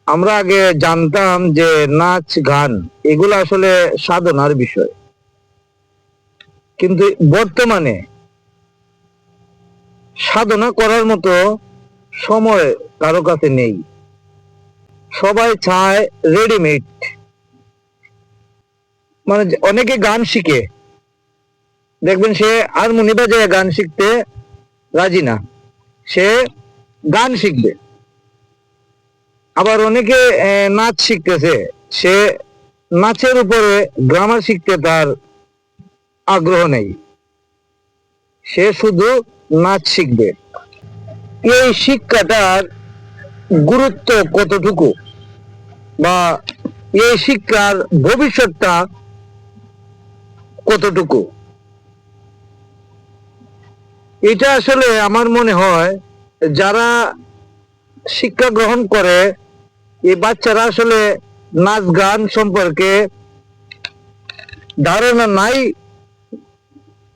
আমরা আগে জানতাম যে নাচ গান এগুলো আসলে সাধনার বিষয়, কিন্তু বর্তমানে সাধনা করার মতো সময় কারো কাছে নেই। সবাই চায় রেডিমেড। মানে অনেকে গান শিখে, দেখবেন সে হারমোনি বাজায় গান শিখতে রাজি না, সে গান শিখবে। আবার অনেকে নাচ শিখতেছে, সে নাচের উপরে গ্রামার শিখতে তার আগ্রহ নেই, সে শুধু নাচ শিখবে। এই শিক্ষাটার গুরুত্ব কতটুকু, বা এই শিক্ষার ভবিষ্যৎটা কতটুকু, এটা আসলে আমার মনে হয় যারা শিক্ষা গ্রহণ করে এই বাচ্চারা আসলে নাচ গান সম্পর্কে ধারণা নাই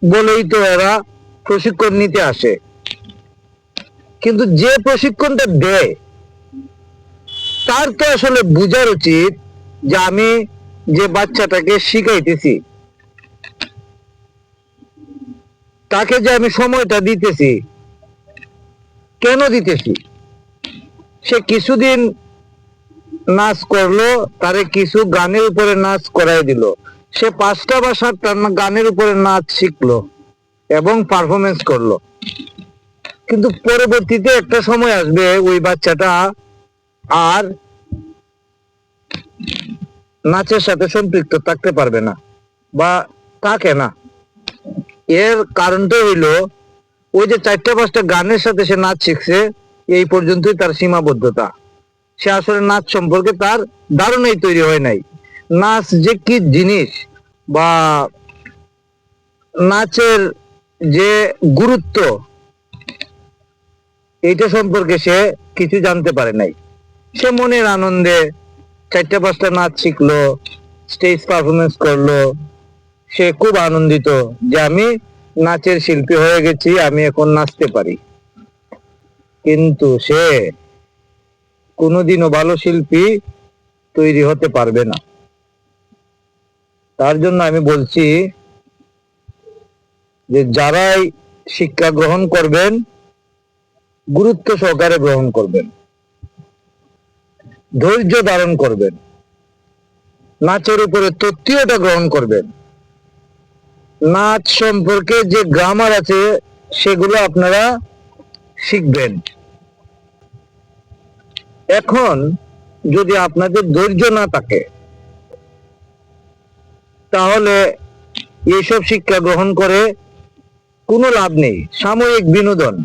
বলেই তো এরা প্রশিক্ষণ নিতে আসে। কিন্তু যে প্রশিক্ষণটা দেয় তার তো আসলে বোঝার উচিত যে আমি যে বাচ্চাটাকে শিখাইতেছি, তাকে যে আমি সময়টা দিতেছি, কেন দিতেছি। সে কিছুদিন নাচ করলো, তারে কিছু গানের উপরে নাচ করাই দিল, সে 5টা বা 7টা গানের উপরে নাচ শিখলো এবং পারফরমেন্স করলো। কিন্তু পরবর্তীতে একটা সময় আসবে ওই বাচ্চাটা আর নাচের সাথে সম্পৃক্ত থাকতে পারবে না বা থাকে না। এর কারণটা হইলো ওই যে 4টা 5টা গানের সাথে সে নাচ শিখছে, এই পর্যন্তই তার সীমাবদ্ধতা। সে আসলে নাচ সম্পর্কে তার ধারণাই তৈরি হয় নাই। নাচ যে কি জিনিস বা নাচের যে গুরুত্ব, এইটা সম্পর্কে সে কিছু জানতে পারে নাই। সে মনের আনন্দে 4টা 5টা নাচ শিখলো, স্টেজ পারফরমেন্স করলো, সে খুব আনন্দিত যে আমি নাচের শিল্পী হয়ে গেছি, আমি এখন নাচতে পারি। কিন্তু সে কোনোদিনও ভালো শিল্পী তৈরি হতে পারবে না। তার জন্য আমি বলছি যে যারাই শিক্ষা গ্রহণ করবেন গুরুত্ব সহকারে গ্রহণ করবেন, ধৈর্য ধারণ করবেন, নাচের উপরে তত্ত্বটা গ্রহণ করবেন। নাচ সম্পর্কে যে গ্রামার আছে সেগুলো আপনারা শিখবেন। এখন যদি আপনাদের ধৈর্য না থাকে তাহলে এইসব শিক্ষা গ্রহণ করে কোনো লাভ নেই। সাময়িক বিনোদন,